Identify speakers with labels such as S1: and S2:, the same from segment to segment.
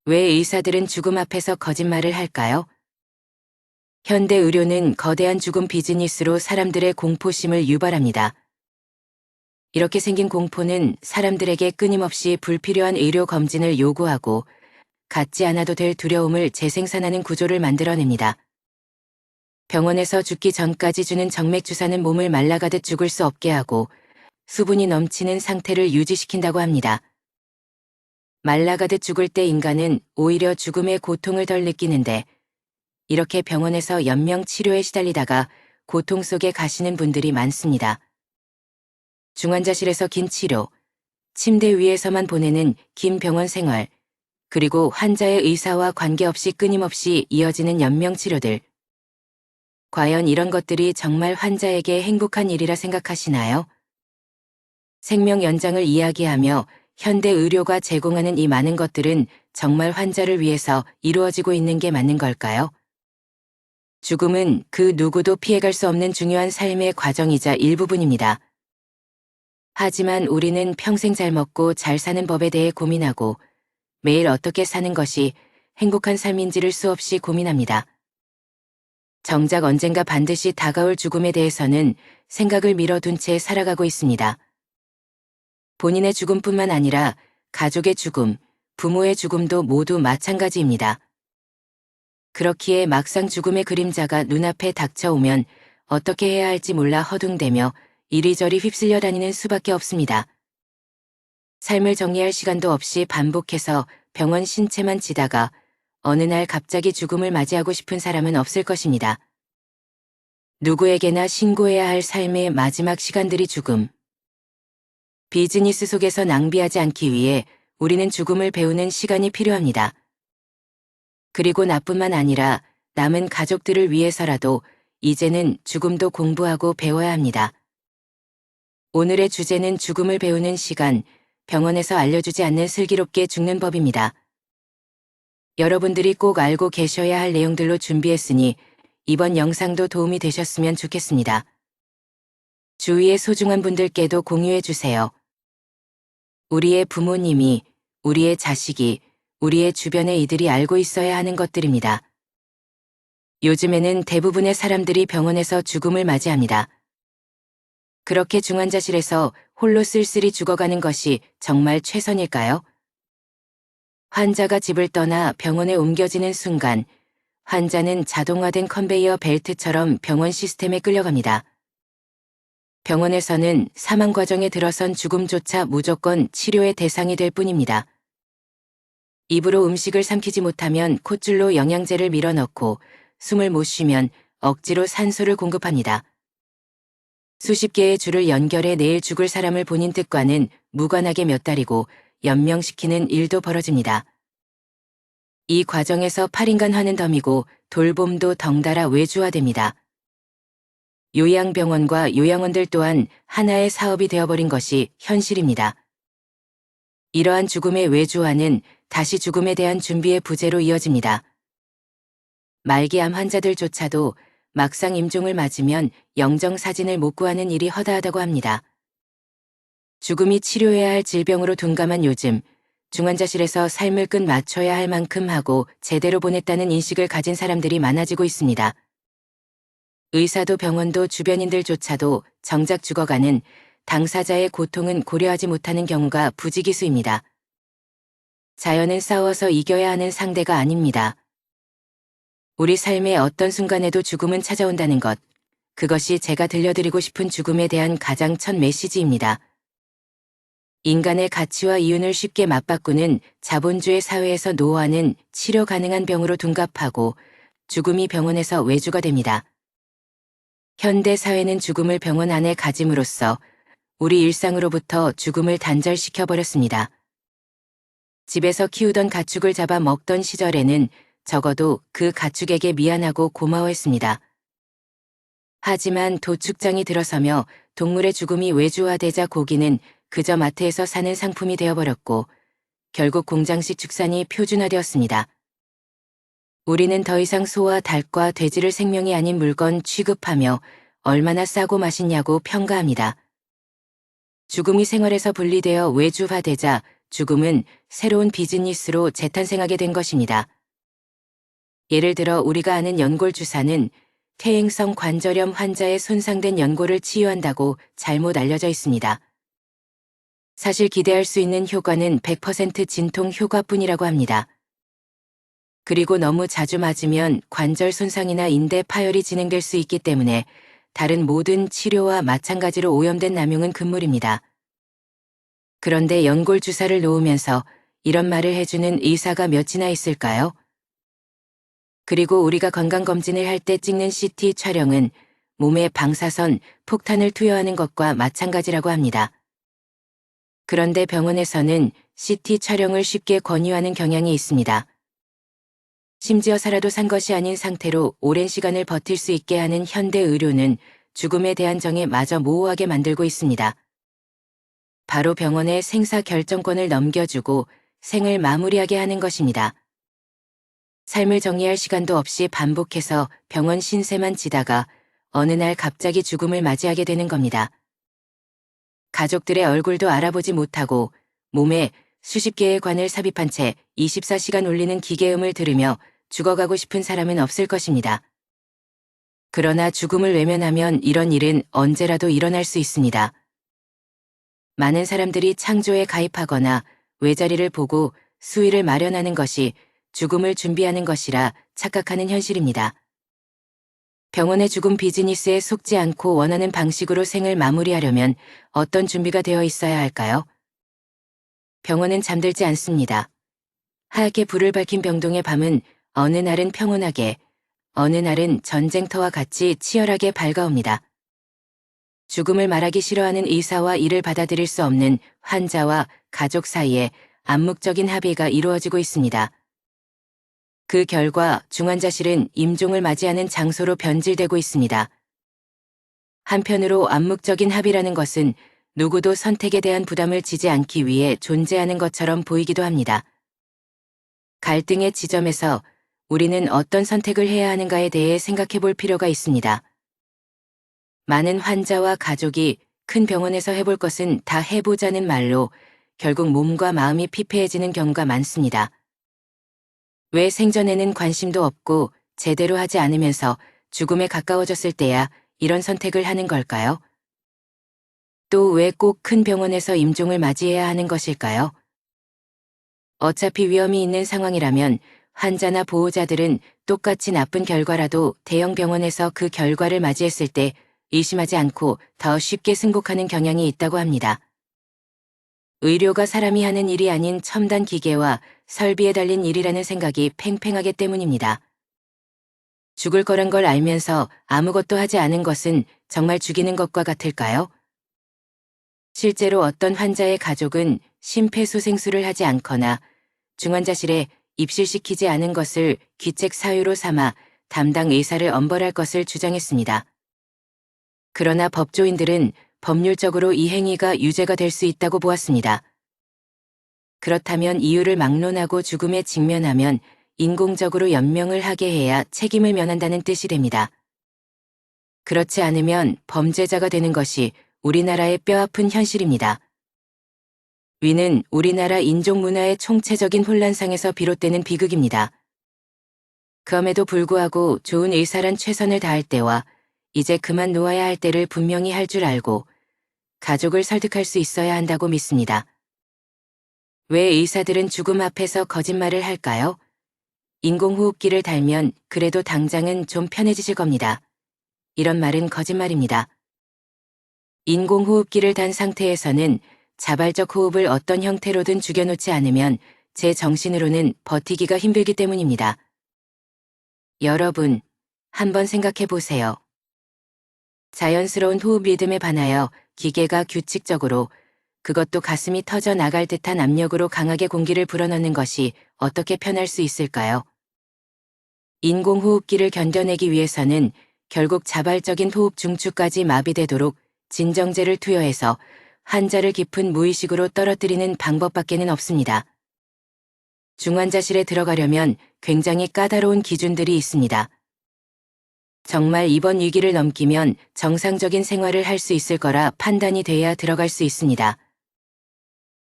S1: 왜 의사들은 죽음 앞에서 거짓말을 할까요? 현대 의료는 거대한 죽음 비즈니스로 사람들의 공포심을 유발합니다. 이렇게 생긴 공포는 사람들에게 끊임없이 불필요한 의료 검진을 요구하고 갖지 않아도 될 두려움을 재생산하는 구조를 만들어냅니다. 병원에서 죽기 전까지 주는 정맥 주사는 몸을 말라가듯 죽을 수 없게 하고 수분이 넘치는 상태를 유지시킨다고 합니다. 말라가듯 죽을 때 인간은 오히려 죽음의 고통을 덜 느끼는데 이렇게 병원에서 연명 치료에 시달리다가 고통 속에 가시는 분들이 많습니다. 중환자실에서 긴 치료, 침대 위에서만 보내는 긴 병원 생활, 그리고 환자의 의사와 관계없이 끊임없이 이어지는 연명 치료들. 과연 이런 것들이 정말 환자에게 행복한 일이라 생각하시나요? 생명 연장을 이야기하며 현대 의료가 제공하는 이 많은 것들은 정말 환자를 위해서 이루어지고 있는 게 맞는 걸까요? 죽음은 그 누구도 피해갈 수 없는 중요한 삶의 과정이자 일부분입니다. 하지만 우리는 평생 잘 먹고 잘 사는 법에 대해 고민하고 매일 어떻게 사는 것이 행복한 삶인지를 수없이 고민합니다. 정작 언젠가 반드시 다가올 죽음에 대해서는 생각을 미뤄둔 채 살아가고 있습니다. 본인의 죽음뿐만 아니라 가족의 죽음, 부모의 죽음도 모두 마찬가지입니다. 그렇기에 막상 죽음의 그림자가 눈앞에 닥쳐오면 어떻게 해야 할지 몰라 허둥대며 이리저리 휩쓸려 다니는 수밖에 없습니다. 삶을 정리할 시간도 없이 반복해서 병원 신체만 지다가 어느 날 갑자기 죽음을 맞이하고 싶은 사람은 없을 것입니다. 누구에게나 신고해야 할 삶의 마지막 시간들이 죽음. 비즈니스 속에서 낭비하지 않기 위해 우리는 죽음을 배우는 시간이 필요합니다. 그리고 나뿐만 아니라 남은 가족들을 위해서라도 이제는 죽음도 공부하고 배워야 합니다. 오늘의 주제는 죽음을 배우는 시간, 병원에서 알려주지 않는 슬기롭게 죽는 법입니다. 여러분들이 꼭 알고 계셔야 할 내용들로 준비했으니 이번 영상도 도움이 되셨으면 좋겠습니다. 주위의 소중한 분들께도 공유해 주세요. 우리의 부모님이, 우리의 자식이, 우리의 주변의 이들이 알고 있어야 하는 것들입니다. 요즘에는 대부분의 사람들이 병원에서 죽음을 맞이합니다. 그렇게 중환자실에서 홀로 쓸쓸히 죽어가는 것이 정말 최선일까요? 환자가 집을 떠나 병원에 옮겨지는 순간 환자는 자동화된 컨베이어 벨트처럼 병원 시스템에 끌려갑니다. 병원에서는 사망 과정에 들어선 죽음조차 무조건 치료의 대상이 될 뿐입니다. 입으로 음식을 삼키지 못하면 콧줄로 영양제를 밀어넣고 숨을 못 쉬면 억지로 산소를 공급합니다. 수십 개의 줄을 연결해 내일 죽을 사람을 본인 뜻과는 무관하게 몇 달이고 연명시키는 일도 벌어집니다. 이 과정에서 8인간 하는 덤이고 돌봄도 덩달아 외주화됩니다. 요양병원과 요양원들 또한 하나의 사업이 되어버린 것이 현실입니다. 이러한 죽음의 외주화는 다시 죽음에 대한 준비의 부재로 이어집니다. 말기암 환자들조차도 막상 임종을 맞으면 영정사진을 못 구하는 일이 허다하다고 합니다. 죽음이 치료해야 할 질병으로 둔감한 요즘, 중환자실에서 삶을 끝 맞춰야 할 만큼 하고 제대로 보냈다는 인식을 가진 사람들이 많아지고 있습니다. 의사도 병원도 주변인들조차도 정작 죽어가는 당사자의 고통은 고려하지 못하는 경우가 부지기수입니다. 자연은 싸워서 이겨야 하는 상대가 아닙니다. 우리 삶의 어떤 순간에도 죽음은 찾아온다는 것, 그것이 제가 들려드리고 싶은 죽음에 대한 가장 첫 메시지입니다. 인간의 가치와 이윤을 쉽게 맞바꾸는 자본주의 사회에서 노화는 치료 가능한 병으로 둔갑하고 죽음이 병원에서 외주가 됩니다. 현대 사회는 죽음을 병원 안에 가짐으로써 우리 일상으로부터 죽음을 단절시켜버렸습니다. 집에서 키우던 가축을 잡아 먹던 시절에는 적어도 그 가축에게 미안하고 고마워했습니다. 하지만 도축장이 들어서며 동물의 죽음이 외주화되자 고기는 그저 마트에서 사는 상품이 되어버렸고 결국 공장식 축산이 표준화되었습니다. 우리는 더 이상 소와 닭과 돼지를 생명이 아닌 물건 취급하며 얼마나 싸고 맛있냐고 평가합니다. 죽음이 생활에서 분리되어 외주화되자 죽음은 새로운 비즈니스로 재탄생하게 된 것입니다. 예를 들어 우리가 아는 연골 주사는 퇴행성 관절염 환자의 손상된 연골을 치유한다고 잘못 알려져 있습니다. 사실 기대할 수 있는 효과는 100% 진통 효과뿐이라고 합니다. 그리고 너무 자주 맞으면 관절 손상이나 인대 파열이 진행될 수 있기 때문에 다른 모든 치료와 마찬가지로 오염된 남용은 금물입니다. 그런데 연골 주사를 놓으면서 이런 말을 해주는 의사가 몇이나 있을까요? 그리고 우리가 건강검진을 할 때 찍는 CT 촬영은 몸에 방사선, 폭탄을 투여하는 것과 마찬가지라고 합니다. 그런데 병원에서는 CT 촬영을 쉽게 권유하는 경향이 있습니다. 심지어 살아도 산 것이 아닌 상태로 오랜 시간을 버틸 수 있게 하는 현대 의료는 죽음에 대한 정에 마저 모호하게 만들고 있습니다. 바로 병원에 생사 결정권을 넘겨주고 생을 마무리하게 하는 것입니다. 삶을 정리할 시간도 없이 반복해서 병원 신세만 지다가 어느 날 갑자기 죽음을 맞이하게 되는 겁니다. 가족들의 얼굴도 알아보지 못하고 몸에 수십 개의 관을 삽입한 채 24시간 울리는 기계음을 들으며 죽어가고 싶은 사람은 없을 것입니다. 그러나 죽음을 외면하면 이런 일은 언제라도 일어날 수 있습니다. 많은 사람들이 창조에 가입하거나 외자리를 보고 수위를 마련하는 것이 죽음을 준비하는 것이라 착각하는 현실입니다. 병원의 죽음 비즈니스에 속지 않고 원하는 방식으로 생을 마무리하려면 어떤 준비가 되어 있어야 할까요? 병원은 잠들지 않습니다. 하얗게 불을 밝힌 병동의 밤은 어느 날은 평온하게, 어느 날은 전쟁터와 같이 치열하게 밝아옵니다. 죽음을 말하기 싫어하는 의사와 이를 받아들일 수 없는 환자와 가족 사이에 암묵적인 합의가 이루어지고 있습니다. 그 결과 중환자실은 임종을 맞이하는 장소로 변질되고 있습니다. 한편으로 암묵적인 합의라는 것은 누구도 선택에 대한 부담을 지지 않기 위해 존재하는 것처럼 보이기도 합니다. 갈등의 지점에서 우리는 어떤 선택을 해야 하는가에 대해 생각해 볼 필요가 있습니다. 많은 환자와 가족이 큰 병원에서 해볼 것은 다 해보자는 말로 결국 몸과 마음이 피폐해지는 경우가 많습니다. 왜 생전에는 관심도 없고 제대로 하지 않으면서 죽음에 가까워졌을 때야 이런 선택을 하는 걸까요? 또 왜 꼭 큰 병원에서 임종을 맞이해야 하는 것일까요? 어차피 위험이 있는 상황이라면 환자나 보호자들은 똑같이 나쁜 결과라도 대형 병원에서 그 결과를 맞이했을 때 의심하지 않고 더 쉽게 승복하는 경향이 있다고 합니다. 의료가 사람이 하는 일이 아닌 첨단 기계와 설비에 달린 일이라는 생각이 팽팽하기 때문입니다. 죽을 거란 걸 알면서 아무것도 하지 않은 것은 정말 죽이는 것과 같을까요? 실제로 어떤 환자의 가족은 심폐소생술을 하지 않거나 중환자실에 입실시키지 않은 것을 귀책 사유로 삼아 담당 의사를 엄벌할 것을 주장했습니다. 그러나 법조인들은 법률적으로 이 행위가 유죄가 될 수 있다고 보았습니다. 그렇다면 이유를 막론하고 죽음에 직면하면 인공적으로 연명을 하게 해야 책임을 면한다는 뜻이 됩니다. 그렇지 않으면 범죄자가 되는 것이 우리나라의 뼈아픈 현실입니다. 위는 우리나라 인종문화의 총체적인 혼란상에서 비롯되는 비극입니다. 그럼에도 불구하고 좋은 의사란 최선을 다할 때와 이제 그만 놓아야 할 때를 분명히 할 줄 알고 가족을 설득할 수 있어야 한다고 믿습니다. 왜 의사들은 죽음 앞에서 거짓말을 할까요? 인공호흡기를 달면 그래도 당장은 좀 편해지실 겁니다. 이런 말은 거짓말입니다. 인공호흡기를 단 상태에서는 자발적 호흡을 어떤 형태로든 죽여놓지 않으면 제 정신으로는 버티기가 힘들기 때문입니다. 여러분, 한번 생각해 보세요. 자연스러운 호흡 리듬에 반하여 기계가 규칙적으로 그것도 가슴이 터져 나갈 듯한 압력으로 강하게 공기를 불어넣는 것이 어떻게 편할 수 있을까요? 인공호흡기를 견뎌내기 위해서는 결국 자발적인 호흡 중추까지 마비되도록 진정제를 투여해서 환자를 깊은 무의식으로 떨어뜨리는 방법밖에는 없습니다. 중환자실에 들어가려면 굉장히 까다로운 기준들이 있습니다. 정말 이번 위기를 넘기면 정상적인 생활을 할 수 있을 거라 판단이 돼야 들어갈 수 있습니다.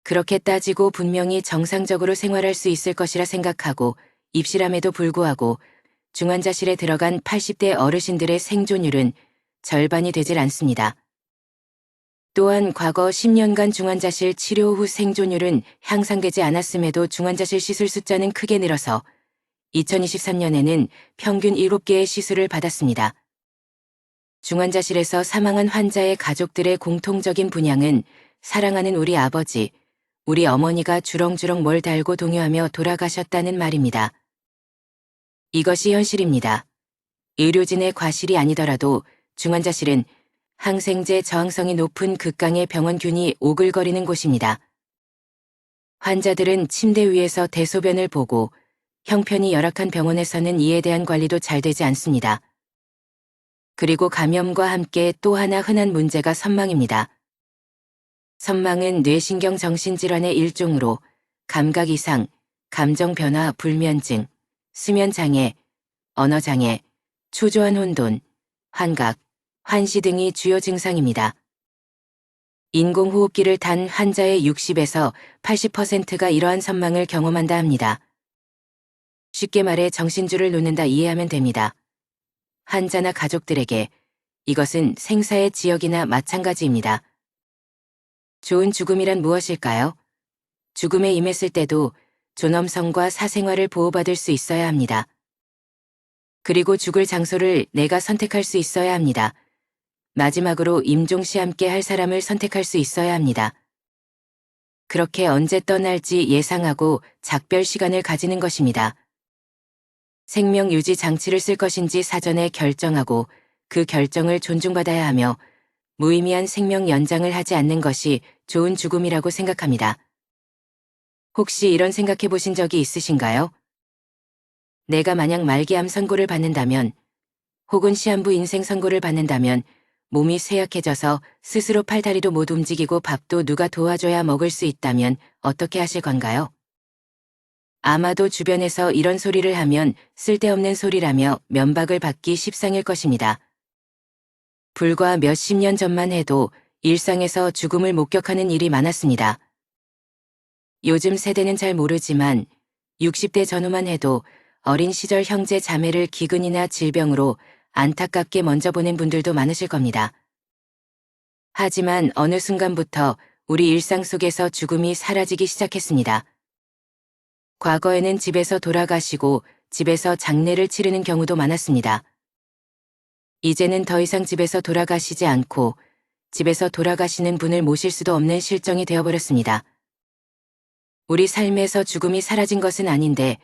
S1: 그렇게 따지고 분명히 정상적으로 생활할 수 있을 것이라 생각하고 입실함에도 불구하고 중환자실에 들어간 80대 어르신들의 생존율은 절반이 되질 않습니다. 또한 과거 10년간 중환자실 치료 후 생존율은 향상되지 않았음에도 중환자실 시술 숫자는 크게 늘어서 2023년에는 평균 7개의 시술을 받았습니다. 중환자실에서 사망한 환자의 가족들의 공통적인 분향은 사랑하는 우리 아버지, 우리 어머니가 주렁주렁 뭘 달고 동요하며 돌아가셨다는 말입니다. 이것이 현실입니다. 의료진의 과실이 아니더라도 중환자실은 항생제 저항성이 높은 극강의 병원균이 오글거리는 곳입니다. 환자들은 침대 위에서 대소변을 보고 형편이 열악한 병원에서는 이에 대한 관리도 잘 되지 않습니다. 그리고 감염과 함께 또 하나 흔한 문제가 선망입니다. 선망은 뇌신경 정신질환의 일종으로 감각 이상, 감정 변화 불면증, 수면장애, 언어장애, 초조한 혼돈, 환각, 환시 등이 주요 증상입니다. 인공호흡기를 단 환자의 60에서 80%가 이러한 선망을 경험한다 합니다. 쉽게 말해 정신줄을 놓는다 이해하면 됩니다. 환자나 가족들에게 이것은 생사의 지역이나 마찬가지입니다. 좋은 죽음이란 무엇일까요? 죽음에 임했을 때도 존엄성과 사생활을 보호받을 수 있어야 합니다. 그리고 죽을 장소를 내가 선택할 수 있어야 합니다. 마지막으로 임종시 함께 할 사람을 선택할 수 있어야 합니다. 그렇게 언제 떠날지 예상하고 작별 시간을 가지는 것입니다. 생명 유지 장치를 쓸 것인지 사전에 결정하고 그 결정을 존중받아야 하며 무의미한 생명 연장을 하지 않는 것이 좋은 죽음이라고 생각합니다. 혹시 이런 생각해 보신 적이 있으신가요? 내가 만약 말기암 선고를 받는다면 혹은 시한부 인생 선고를 받는다면 몸이 쇠약해져서 스스로 팔다리도 못 움직이고 밥도 누가 도와줘야 먹을 수 있다면 어떻게 하실 건가요? 아마도 주변에서 이런 소리를 하면 쓸데없는 소리라며 면박을 받기 십상일 것입니다. 불과 몇십 년 전만 해도 일상에서 죽음을 목격하는 일이 많았습니다. 요즘 세대는 잘 모르지만 60대 전후만 해도 어린 시절 형제 자매를 기근이나 질병으로 안타깝게 먼저 보낸 분들도 많으실 겁니다. 하지만 어느 순간부터 우리 일상 속에서 죽음이 사라지기 시작했습니다. 과거에는 집에서 돌아가시고 집에서 장례를 치르는 경우도 많았습니다. 이제는 더 이상 집에서 돌아가시지 않고 집에서 돌아가시는 분을 모실 수도 없는 실정이 되어버렸습니다. 우리 삶에서 죽음이 사라진 것은 아닌데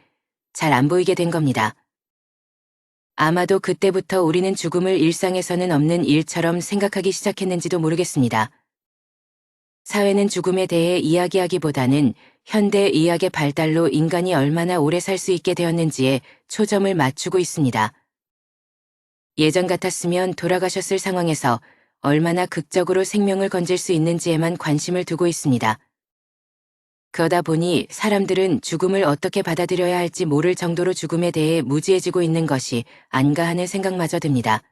S1: 잘 안 보이게 된 겁니다. 아마도 그때부터 우리는 죽음을 일상에서는 없는 일처럼 생각하기 시작했는지도 모르겠습니다. 사회는 죽음에 대해 이야기하기보다는 현대 의학의 발달로 인간이 얼마나 오래 살 수 있게 되었는지에 초점을 맞추고 있습니다. 예전 같았으면 돌아가셨을 상황에서 얼마나 극적으로 생명을 건질 수 있는지에만 관심을 두고 있습니다. 그러다 보니 사람들은 죽음을 어떻게 받아들여야 할지 모를 정도로 죽음에 대해 무지해지고 있는 것이 아닌가 하는 생각마저 듭니다.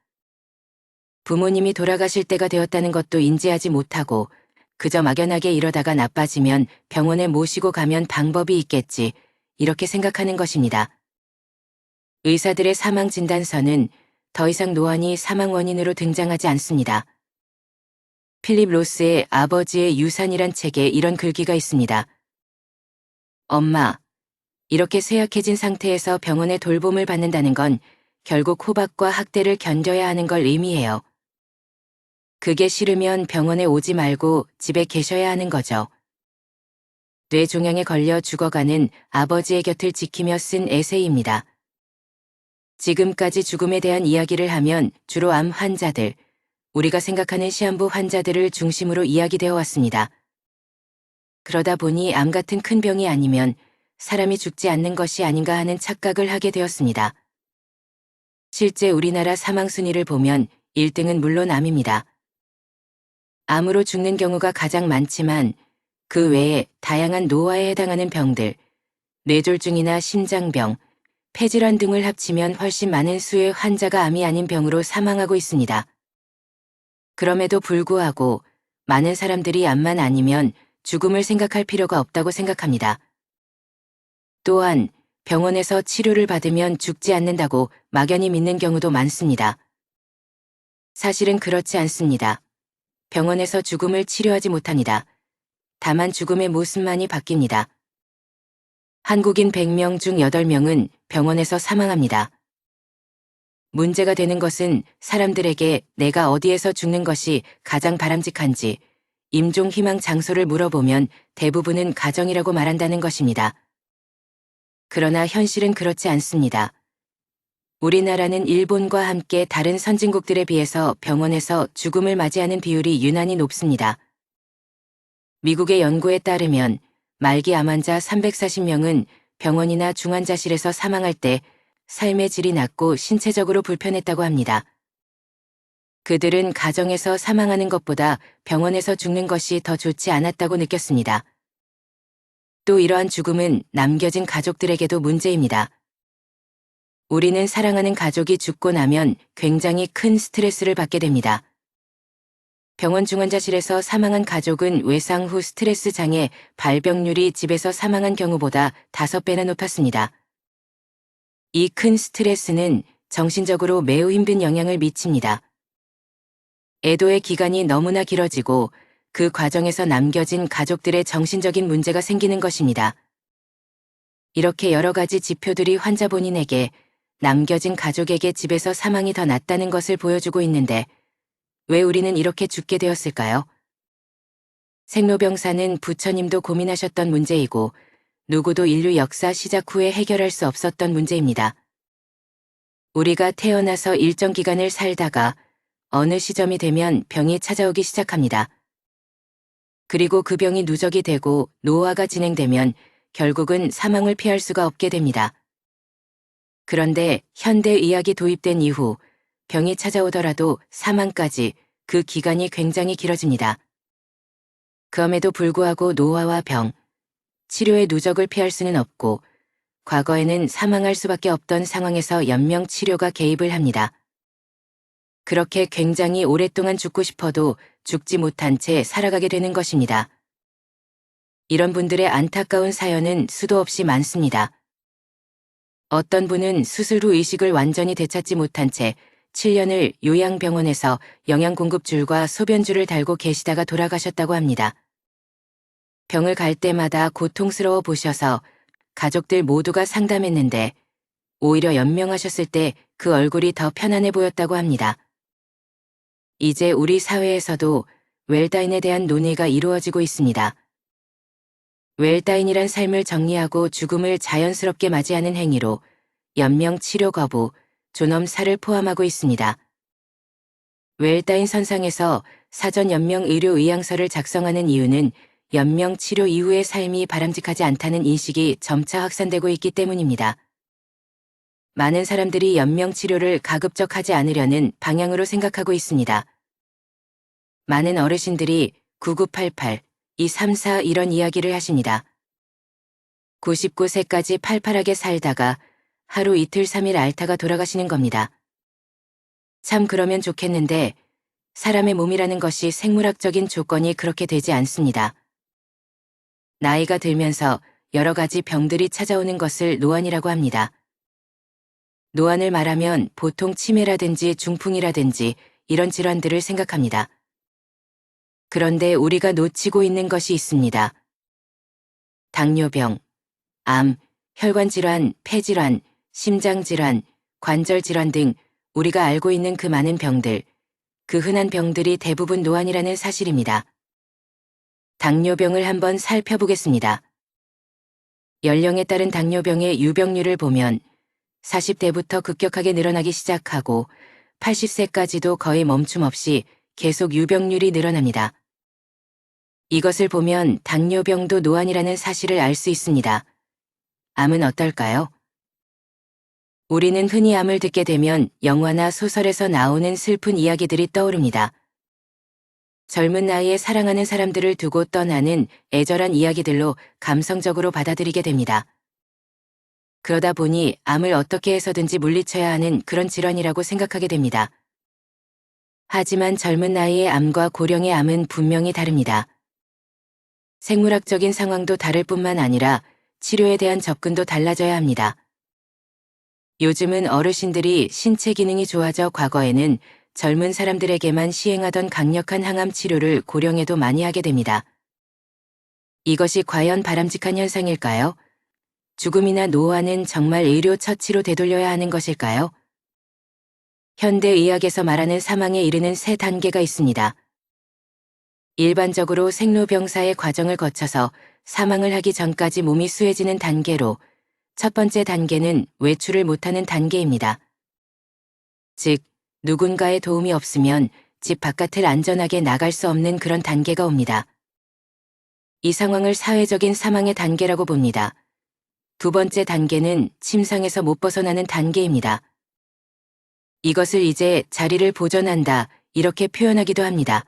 S1: 부모님이 돌아가실 때가 되었다는 것도 인지하지 못하고 그저 막연하게 이러다가 나빠지면 병원에 모시고 가면 방법이 있겠지, 이렇게 생각하는 것입니다. 의사들의 사망 진단서는 더 이상 노안이 사망 원인으로 등장하지 않습니다. 필립 로스의 아버지의 유산이란 책에 이런 글귀가 있습니다. 엄마, 이렇게 쇠약해진 상태에서 병원의 돌봄을 받는다는 건 결국 호박과 학대를 견뎌야 하는 걸 의미해요. 그게 싫으면 병원에 오지 말고 집에 계셔야 하는 거죠. 뇌종양에 걸려 죽어가는 아버지의 곁을 지키며 쓴 에세이입니다. 지금까지 죽음에 대한 이야기를 하면 주로 암 환자들, 우리가 생각하는 시한부 환자들을 중심으로 이야기되어 왔습니다. 그러다 보니 암 같은 큰 병이 아니면 사람이 죽지 않는 것이 아닌가 하는 착각을 하게 되었습니다. 실제 우리나라 사망 순위를 보면 1등은 물론 암입니다. 암으로 죽는 경우가 가장 많지만 그 외에 다양한 노화에 해당하는 병들, 뇌졸중이나 심장병, 폐질환 등을 합치면 훨씬 많은 수의 환자가 암이 아닌 병으로 사망하고 있습니다. 그럼에도 불구하고 많은 사람들이 암만 아니면 죽음을 생각할 필요가 없다고 생각합니다. 또한 병원에서 치료를 받으면 죽지 않는다고 막연히 믿는 경우도 많습니다. 사실은 그렇지 않습니다. 병원에서 죽음을 치료하지 못합니다. 다만 죽음의 모습만이 바뀝니다. 한국인 100명 중 8명은 병원에서 사망합니다. 문제가 되는 것은 사람들에게 내가 어디에서 죽는 것이 가장 바람직한지 임종 희망 장소를 물어보면 대부분은 가정이라고 말한다는 것입니다. 그러나 현실은 그렇지 않습니다. 우리나라는 일본과 함께 다른 선진국들에 비해서 병원에서 죽음을 맞이하는 비율이 유난히 높습니다. 미국의 연구에 따르면 말기 암 환자 340명은 병원이나 중환자실에서 사망할 때 삶의 질이 낮고 신체적으로 불편했다고 합니다. 그들은 가정에서 사망하는 것보다 병원에서 죽는 것이 더 좋지 않았다고 느꼈습니다. 또 이러한 죽음은 남겨진 가족들에게도 문제입니다. 우리는 사랑하는 가족이 죽고 나면 굉장히 큰 스트레스를 받게 됩니다. 병원 중환자실에서 사망한 가족은 외상 후 스트레스 장애 발병률이 집에서 사망한 경우보다 5배나 높았습니다. 이 큰 스트레스는 정신적으로 매우 힘든 영향을 미칩니다. 애도의 기간이 너무나 길어지고 그 과정에서 남겨진 가족들의 정신적인 문제가 생기는 것입니다. 이렇게 여러 가지 지표들이 환자 본인에게 남겨진 가족에게 집에서 사망이 더 낫다는 것을 보여주고 있는데 왜 우리는 이렇게 죽게 되었을까요? 생로병사는 부처님도 고민하셨던 문제이고 누구도 인류 역사 시작 후에 해결할 수 없었던 문제입니다. 우리가 태어나서 일정 기간을 살다가 어느 시점이 되면 병이 찾아오기 시작합니다. 그리고 그 병이 누적이 되고 노화가 진행되면 결국은 사망을 피할 수가 없게 됩니다. 그런데 현대의학이 도입된 이후 병이 찾아오더라도 사망까지 그 기간이 굉장히 길어집니다. 그럼에도 불구하고 노화와 병, 치료의 누적을 피할 수는 없고 과거에는 사망할 수밖에 없던 상황에서 연명 치료가 개입을 합니다. 그렇게 굉장히 오랫동안 죽고 싶어도 죽지 못한 채 살아가게 되는 것입니다. 이런 분들의 안타까운 사연은 수도 없이 많습니다. 어떤 분은 수술 후 의식을 완전히 되찾지 못한 채 7년을 요양병원에서 영양공급줄과 소변줄을 달고 계시다가 돌아가셨다고 합니다. 병을 갈 때마다 고통스러워 보셔서 가족들 모두가 상담했는데 오히려 연명하셨을 때 그 얼굴이 더 편안해 보였다고 합니다. 이제 우리 사회에서도 웰다인에 대한 논의가 이루어지고 있습니다. 웰다인이란 삶을 정리하고 죽음을 자연스럽게 맞이하는 행위로 연명 치료 거부, 존엄사를 포함하고 있습니다. 웰다인 선상에서 사전 연명 의료 의향서를 작성하는 이유는 연명 치료 이후의 삶이 바람직하지 않다는 인식이 점차 확산되고 있기 때문입니다. 많은 사람들이 연명 치료를 가급적 하지 않으려는 방향으로 생각하고 있습니다. 많은 어르신들이 9988, 234 이런 이야기를 하십니다. 99세까지 팔팔하게 살다가 하루 이틀 3일 앓다가 돌아가시는 겁니다. 참 그러면 좋겠는데 사람의 몸이라는 것이 생물학적인 조건이 그렇게 되지 않습니다. 나이가 들면서 여러 가지 병들이 찾아오는 것을 노안이라고 합니다. 노안을 말하면 보통 치매라든지 중풍이라든지 이런 질환들을 생각합니다. 그런데 우리가 놓치고 있는 것이 있습니다. 당뇨병, 암, 혈관질환, 폐질환, 심장질환, 관절질환 등 우리가 알고 있는 그 많은 병들, 그 흔한 병들이 대부분 노안이라는 사실입니다. 당뇨병을 한번 살펴보겠습니다. 연령에 따른 당뇨병의 유병률을 보면 40대부터 급격하게 늘어나기 시작하고 80세까지도 거의 멈춤 없이 계속 유병률이 늘어납니다. 이것을 보면 당뇨병도 노안이라는 사실을 알 수 있습니다. 암은 어떨까요? 우리는 흔히 암을 듣게 되면 영화나 소설에서 나오는 슬픈 이야기들이 떠오릅니다. 젊은 나이에 사랑하는 사람들을 두고 떠나는 애절한 이야기들로 감성적으로 받아들이게 됩니다. 그러다 보니 암을 어떻게 해서든지 물리쳐야 하는 그런 질환이라고 생각하게 됩니다. 하지만 젊은 나이의 암과 고령의 암은 분명히 다릅니다. 생물학적인 상황도 다를 뿐만 아니라 치료에 대한 접근도 달라져야 합니다. 요즘은 어르신들이 신체 기능이 좋아져 과거에는 젊은 사람들에게만 시행하던 강력한 항암 치료를 고령에도 많이 하게 됩니다. 이것이 과연 바람직한 현상일까요? 죽음이나 노화는 정말 의료 처치로 되돌려야 하는 것일까요? 현대의학에서 말하는 사망에 이르는 세 단계가 있습니다. 일반적으로 생로병사의 과정을 거쳐서 사망을 하기 전까지 몸이 수해지는 단계로 첫 번째 단계는 외출을 못하는 단계입니다. 즉, 누군가의 도움이 없으면 집 바깥을 안전하게 나갈 수 없는 그런 단계가 옵니다. 이 상황을 사회적인 사망의 단계라고 봅니다. 두 번째 단계는 침상에서 못 벗어나는 단계입니다. 이것을 이제 자리를 보존한다, 이렇게 표현하기도 합니다.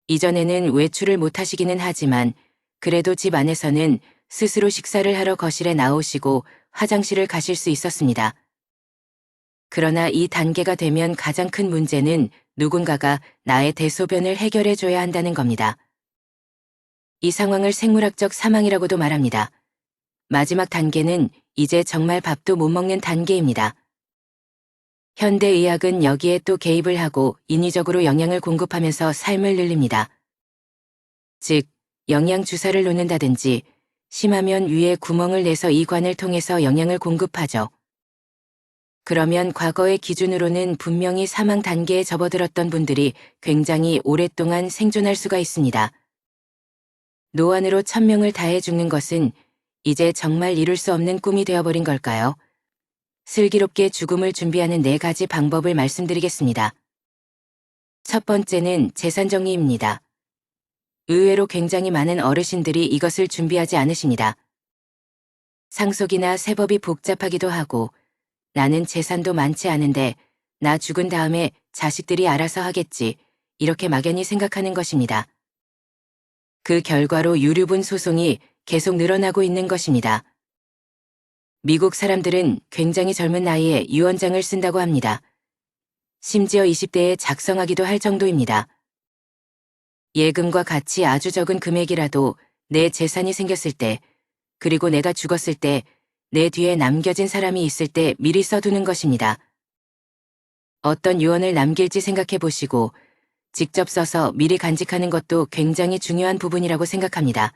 S1: 이전에는 외출을 못 하시기는 하지만 그래도 집 안에서는 스스로 식사를 하러 거실에 나오시고 화장실을 가실 수 있었습니다. 그러나 이 단계가 되면 가장 큰 문제는 누군가가 나의 대소변을 해결해 줘야 한다는 겁니다. 이 상황을 생물학적 사망이라고도 말합니다. 마지막 단계는 이제 정말 밥도 못 먹는 단계입니다. 현대의학은 여기에 또 개입을 하고 인위적으로 영양을 공급하면서 삶을 늘립니다. 즉, 영양 주사를 놓는다든지 심하면 위에 구멍을 내서 이관을 통해서 영양을 공급하죠. 그러면 과거의 기준으로는 분명히 사망 단계에 접어들었던 분들이 굉장히 오랫동안 생존할 수가 있습니다. 노안으로 천명을 다해 죽는 것은 이제 정말 이룰 수 없는 꿈이 되어버린 걸까요? 슬기롭게 죽음을 준비하는 4가지 방법을 말씀드리겠습니다. 첫 번째는 재산 정리입니다. 의외로 굉장히 많은 어르신들이 이것을 준비하지 않으십니다. 상속이나 세법이 복잡하기도 하고 나는 재산도 많지 않은데 나 죽은 다음에 자식들이 알아서 하겠지, 이렇게 막연히 생각하는 것입니다. 그 결과로 유류분 소송이 계속 늘어나고 있는 것입니다. 미국 사람들은 굉장히 젊은 나이에 유언장을 쓴다고 합니다. 심지어 20대에 작성하기도 할 정도입니다. 예금과 같이 아주 적은 금액이라도 내 재산이 생겼을 때, 그리고 내가 죽었을 때, 내 뒤에 남겨진 사람이 있을 때 미리 써두는 것입니다. 어떤 유언을 남길지 생각해 보시고 직접 써서 미리 간직하는 것도 굉장히 중요한 부분이라고 생각합니다.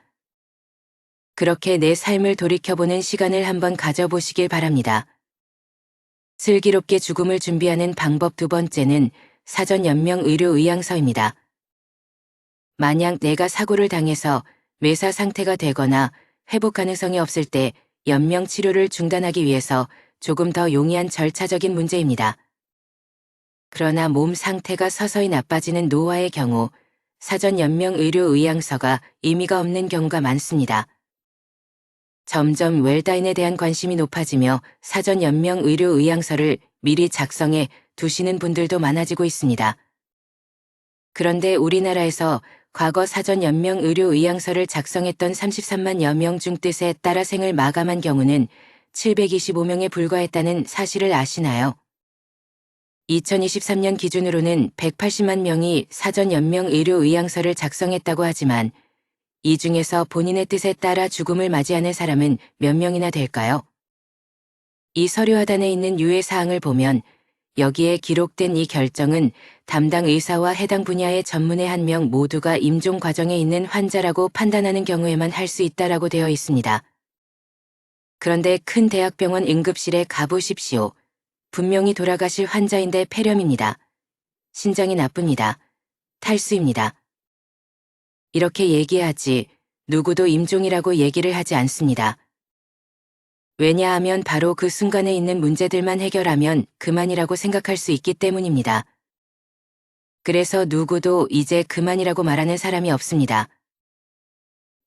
S1: 그렇게 내 삶을 돌이켜보는 시간을 한번 가져보시길 바랍니다. 슬기롭게 죽음을 준비하는 방법 두 번째는 사전 연명 의료 의향서입니다. 만약 내가 사고를 당해서 매사 상태가 되거나 회복 가능성이 없을 때 연명 치료를 중단하기 위해서 조금 더 용이한 절차적인 문제입니다. 그러나 몸 상태가 서서히 나빠지는 노화의 경우 사전 연명 의료 의향서가 의미가 없는 경우가 많습니다. 점점 웰다인에 대한 관심이 높아지며 사전 연명 의료 의향서를 미리 작성해 두시는 분들도 많아지고 있습니다. 그런데 우리나라에서 과거 사전 연명 의료 의향서를 작성했던 33만여 명 중 뜻에 따라 생을 마감한 경우는 725명에 불과했다는 사실을 아시나요? 2023년 기준으로는 180만 명이 사전 연명 의료 의향서를 작성했다고 하지만 이 중에서 본인의 뜻에 따라 죽음을 맞이하는 사람은 몇 명이나 될까요? 이 서류 하단에 있는 유의 사항을 보면 여기에 기록된 이 결정은 담당 의사와 해당 분야의 전문의 1명 모두가 임종 과정에 있는 환자라고 판단하는 경우에만 할 수 있다라고 되어 있습니다. 그런데 큰 대학병원 응급실에 가보십시오. 분명히 돌아가실 환자인데 폐렴입니다. 신장이 나쁩니다. 탈수입니다. 이렇게 얘기하지 누구도 임종이라고 얘기를 하지 않습니다. 왜냐하면 바로 그 순간에 있는 문제들만 해결하면 그만이라고 생각할 수 있기 때문입니다. 그래서 누구도 이제 그만이라고 말하는 사람이 없습니다.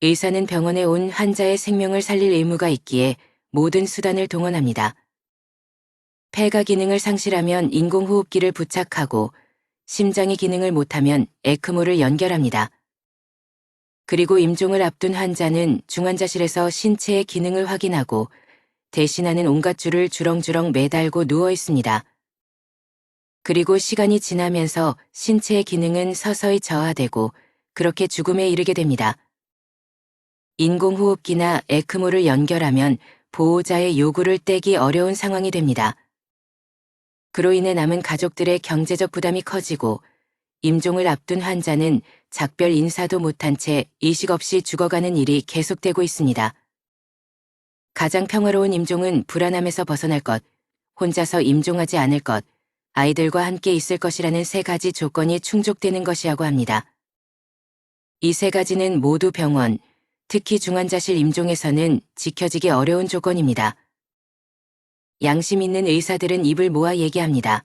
S1: 의사는 병원에 온 환자의 생명을 살릴 의무가 있기에 모든 수단을 동원합니다. 폐가 기능을 상실하면 인공호흡기를 부착하고 심장이 기능을 못하면 에크모를 연결합니다. 그리고 임종을 앞둔 환자는 중환자실에서 신체의 기능을 확인하고 대신하는 온갖 줄을 주렁주렁 매달고 누워 있습니다. 그리고 시간이 지나면서 신체의 기능은 서서히 저하되고 그렇게 죽음에 이르게 됩니다. 인공호흡기나 에크모를 연결하면 보호자의 요구를 떼기 어려운 상황이 됩니다. 그로 인해 남은 가족들의 경제적 부담이 커지고 임종을 앞둔 환자는 작별 인사도 못한 채 의식 없이 죽어가는 일이 계속되고 있습니다. 가장 평화로운 임종은 불안함에서 벗어날 것, 혼자서 임종하지 않을 것, 아이들과 함께 있을 것이라는 세 가지 조건이 충족되는 것이라고 합니다. 이 세 가지는 모두 병원, 특히 중환자실 임종에서는 지켜지기 어려운 조건입니다. 양심 있는 의사들은 입을 모아 얘기합니다.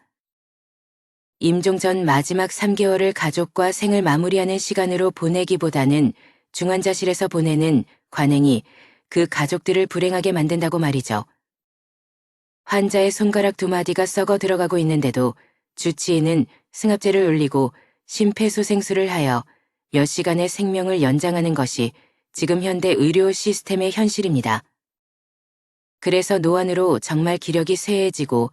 S1: 임종 전 마지막 3개월을 가족과 생을 마무리하는 시간으로 보내기보다는 중환자실에서 보내는 관행이 그 가족들을 불행하게 만든다고 말이죠. 환자의 손가락 2마디가 썩어 들어가고 있는데도 주치의는 승합제를 올리고 심폐소생술을 하여 몇 시간의 생명을 연장하는 것이 지금 현대 의료 시스템의 현실입니다. 그래서 노안으로 정말 기력이 쇠해지고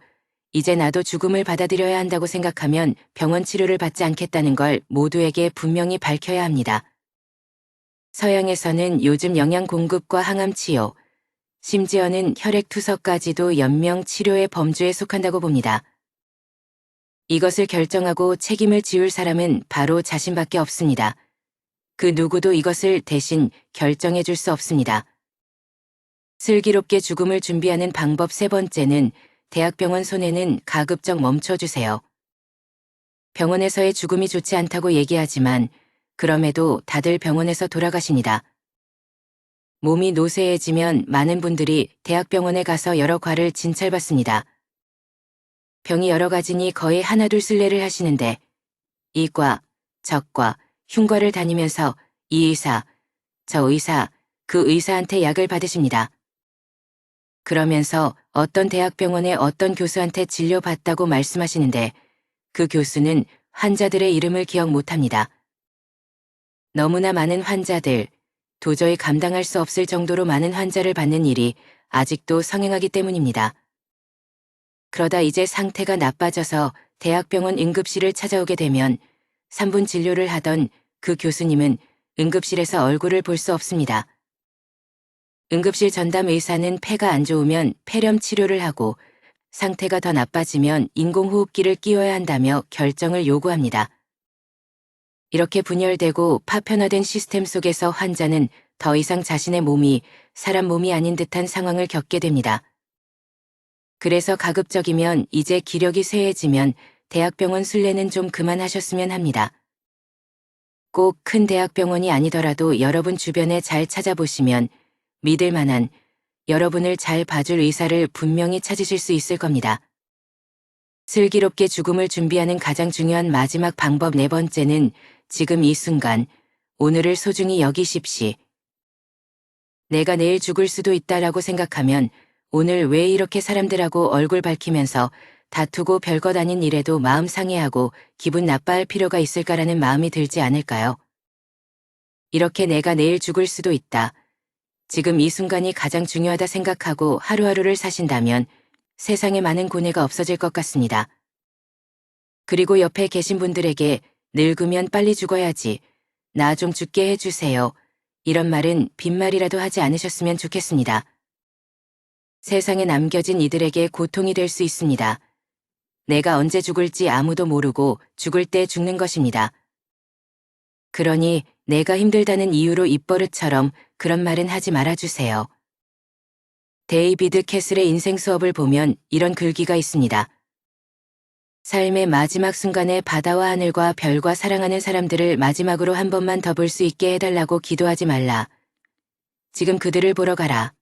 S1: 이제 나도 죽음을 받아들여야 한다고 생각하면 병원 치료를 받지 않겠다는 걸 모두에게 분명히 밝혀야 합니다. 서양에서는 요즘 영양 공급과 항암 치료, 심지어는 혈액 투석까지도 연명 치료의 범주에 속한다고 봅니다. 이것을 결정하고 책임을 지울 사람은 바로 자신밖에 없습니다. 그 누구도 이것을 대신 결정해 줄 수 없습니다. 슬기롭게 죽음을 준비하는 방법 3번째는 대학병원 손해는 가급적 멈춰주세요. 병원에서의 죽음이 좋지 않다고 얘기하지만 그럼에도 다들 병원에서 돌아가십니다. 몸이 노쇠해지면 많은 분들이 대학병원에 가서 여러 과를 진찰받습니다. 병이 여러 가지니 거의 하나둘 쓸래를 하시는데 이과, 저과, 흉과를 다니면서 이 의사, 저 의사, 그 의사한테 약을 받으십니다. 그러면서 어떤 대학병원의 어떤 교수한테 진료받다고 말씀하시는데 그 교수는 환자들의 이름을 기억 못합니다. 너무나 많은 환자들, 도저히 감당할 수 없을 정도로 많은 환자를 받는 일이 아직도 성행하기 때문입니다. 그러다 이제 상태가 나빠져서 대학병원 응급실을 찾아오게 되면 3분 진료를 하던 그 교수님은 응급실에서 얼굴을 볼 수 없습니다. 응급실 전담 의사는 폐가 안 좋으면 폐렴 치료를 하고 상태가 더 나빠지면 인공호흡기를 끼워야 한다며 결정을 요구합니다. 이렇게 분열되고 파편화된 시스템 속에서 환자는 더 이상 자신의 몸이 사람 몸이 아닌 듯한 상황을 겪게 됩니다. 그래서 가급적이면 이제 기력이 쇠해지면 대학병원 순례는 좀 그만하셨으면 합니다. 꼭 큰 대학병원이 아니더라도 여러분 주변에 잘 찾아보시면 믿을 만한 여러분을 잘 봐줄 의사를 분명히 찾으실 수 있을 겁니다. 슬기롭게 죽음을 준비하는 가장 중요한 마지막 방법 4번째는 지금 이 순간, 오늘을 소중히 여기십시. 내가 내일 죽을 수도 있다라고 생각하면 오늘 왜 이렇게 사람들하고 얼굴 밝히면서 다투고 별것 아닌 일에도 마음 상해하고 기분 나빠할 필요가 있을까라는 마음이 들지 않을까요? 이렇게 내가 내일 죽을 수도 있다. 지금 이 순간이 가장 중요하다 생각하고 하루하루를 사신다면 세상에 많은 고뇌가 없어질 것 같습니다. 그리고 옆에 계신 분들에게 늙으면 빨리 죽어야지, 나 좀 죽게 해주세요. 이런 말은 빈말이라도 하지 않으셨으면 좋겠습니다. 세상에 남겨진 이들에게 고통이 될 수 있습니다. 내가 언제 죽을지 아무도 모르고 죽을 때 죽는 것입니다. 그러니 내가 힘들다는 이유로 입버릇처럼 그런 말은 하지 말아주세요. 데이비드 캐슬의 인생 수업을 보면 이런 글귀가 있습니다. 삶의 마지막 순간에 바다와 하늘과 별과 사랑하는 사람들을 마지막으로 한 번만 더 볼 수 있게 해달라고 기도하지 말라. 지금 그들을 보러 가라.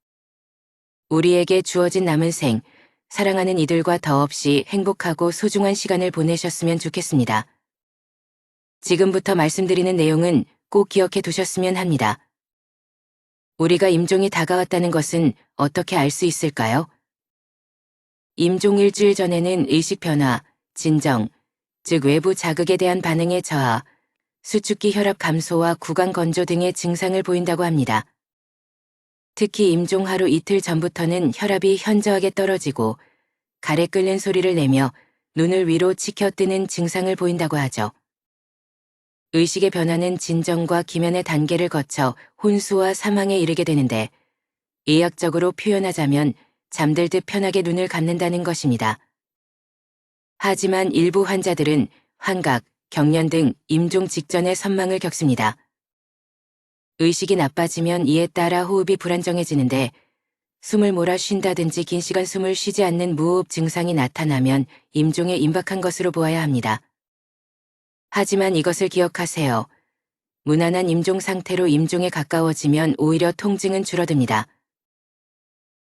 S1: 우리에게 주어진 남은 생, 사랑하는 이들과 더없이 행복하고 소중한 시간을 보내셨으면 좋겠습니다. 지금부터 말씀드리는 내용은 꼭 기억해 두셨으면 합니다. 우리가 임종이 다가왔다는 것은 어떻게 알 수 있을까요? 임종 일주일 전에는 의식 변화, 진정, 즉 외부 자극에 대한 반응의 저하, 수축기 혈압 감소와 구강 건조 등의 증상을 보인다고 합니다. 특히 임종 하루 이틀 전부터는 혈압이 현저하게 떨어지고 가래 끓는 소리를 내며 눈을 위로 치켜뜨는 증상을 보인다고 하죠. 의식의 변화는 진정과 기면의 단계를 거쳐 혼수와 사망에 이르게 되는데 의학적으로 표현하자면 잠들듯 편하게 눈을 감는다는 것입니다. 하지만 일부 환자들은 환각, 경련 등 임종 직전의 선망을 겪습니다. 의식이 나빠지면 이에 따라 호흡이 불안정해지는데 숨을 몰아 쉰다든지 긴 시간 숨을 쉬지 않는 무호흡 증상이 나타나면 임종에 임박한 것으로 보아야 합니다. 하지만 이것을 기억하세요. 무난한 임종 상태로 임종에 가까워지면 오히려 통증은 줄어듭니다.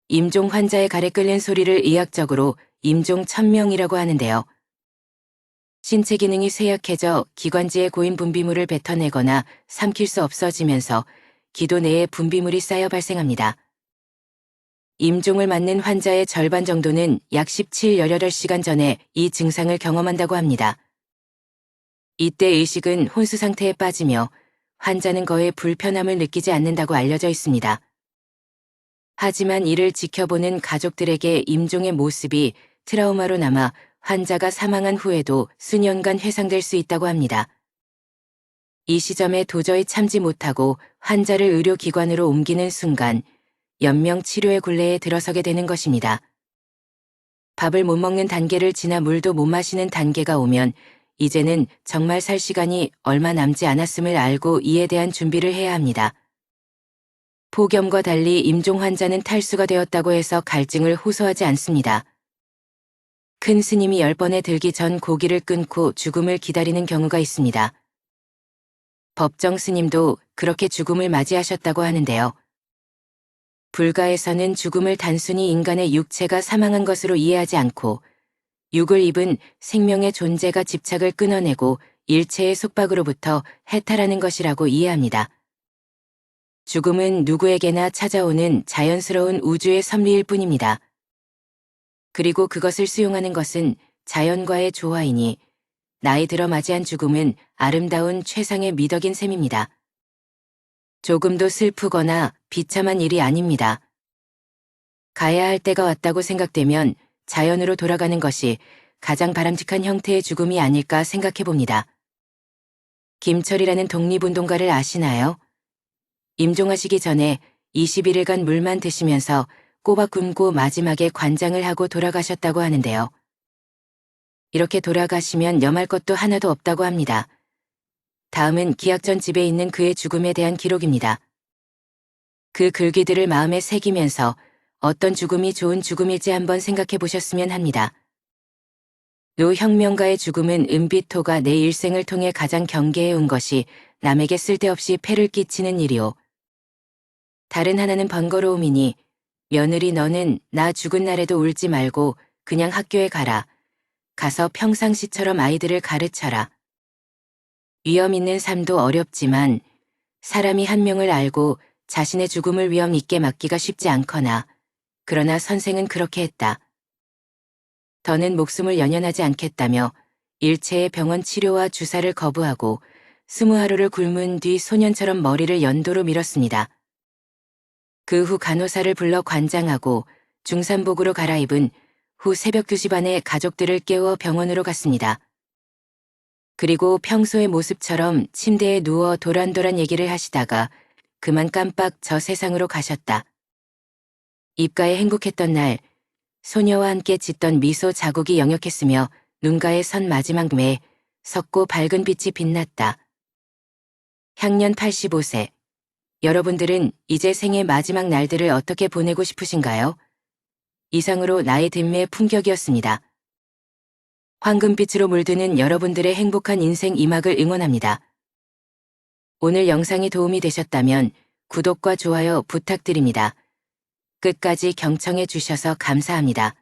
S1: 임종 환자의 가래 끓는 소리를 의학적으로 임종 천명이라고 하는데요. 신체 기능이 쇠약해져 기관지에 고인 분비물을 뱉어내거나 삼킬 수 없어지면서 기도 내에 분비물이 쌓여 발생합니다. 임종을 맞는 환자의 절반 정도는 약 17~18시간 전에 이 증상을 경험한다고 합니다. 이때 의식은 혼수 상태에 빠지며 환자는 거의 불편함을 느끼지 않는다고 알려져 있습니다. 하지만 이를 지켜보는 가족들에게 임종의 모습이 트라우마로 남아 환자가 사망한 후에도 수년간 회상될 수 있다고 합니다. 이 시점에 도저히 참지 못하고 환자를 의료기관으로 옮기는 순간 연명 치료의 굴레에 들어서게 되는 것입니다. 밥을 못 먹는 단계를 지나 물도 못 마시는 단계가 오면 이제는 정말 살 시간이 얼마 남지 않았음을 알고 이에 대한 준비를 해야 합니다. 폭염과 달리 임종 환자는 탈수가 되었다고 해서 갈증을 호소하지 않습니다. 큰 스님이 10번에 들기 전 고기를 끊고 죽음을 기다리는 경우가 있습니다. 법정 스님도 그렇게 죽음을 맞이하셨다고 하는데요. 불가에서는 죽음을 단순히 인간의 육체가 사망한 것으로 이해하지 않고 육을 입은 생명의 존재가 집착을 끊어내고 일체의 속박으로부터 해탈하는 것이라고 이해합니다. 죽음은 누구에게나 찾아오는 자연스러운 우주의 섭리일 뿐입니다. 그리고 그것을 수용하는 것은 자연과의 조화이니 나이 들어 맞이한 죽음은 아름다운 최상의 미덕인 셈입니다. 조금도 슬프거나 비참한 일이 아닙니다. 가야 할 때가 왔다고 생각되면 자연으로 돌아가는 것이 가장 바람직한 형태의 죽음이 아닐까 생각해 봅니다. 김철이라는 독립운동가를 아시나요? 임종하시기 전에 21일간 물만 드시면서 꼬박 굶고 마지막에 관장을 하고 돌아가셨다고 하는데요. 이렇게 돌아가시면 염할 것도 하나도 없다고 합니다. 다음은 기약전 집에 있는 그의 죽음에 대한 기록입니다. 그 글귀들을 마음에 새기면서 어떤 죽음이 좋은 죽음일지 한번 생각해 보셨으면 합니다. 노 혁명가의 죽음은 은비토가 내 일생을 통해 가장 경계해 온 것이 남에게 쓸데없이 폐를 끼치는 일이오. 다른 하나는 번거로움이니 며느리 너는 나 죽은 날에도 울지 말고 그냥 학교에 가라. 가서 평상시처럼 아이들을 가르쳐라. 위험 있는 삶도 어렵지만 사람이 한 명을 알고 자신의 죽음을 위험 있게 맡기가 쉽지 않거나 그러나 선생은 그렇게 했다. 더는 목숨을 연연하지 않겠다며 일체의 병원 치료와 주사를 거부하고 20하루를 굶은 뒤 소년처럼 머리를 연도로 밀었습니다. 그 후 간호사를 불러 관장하고 중산복으로 갈아입은 후 새벽 2시 반에 가족들을 깨워 병원으로 갔습니다. 그리고 평소의 모습처럼 침대에 누워 도란도란 얘기를 하시다가 그만 깜빡 저 세상으로 가셨다. 입가에 행복했던 날 소녀와 함께 짓던 미소 자국이 역력했으며 눈가에 선 마지막 매 썩고 밝은 빛이 빛났다. 향년 85세. 여러분들은 이제 생의 마지막 날들을 어떻게 보내고 싶으신가요? 이상으로 나의 뒷매 품격이었습니다. 황금빛으로 물드는 여러분들의 행복한 인생 이막을 응원합니다. 오늘 영상이 도움이 되셨다면 구독과 좋아요 부탁드립니다. 끝까지 경청해 주셔서 감사합니다.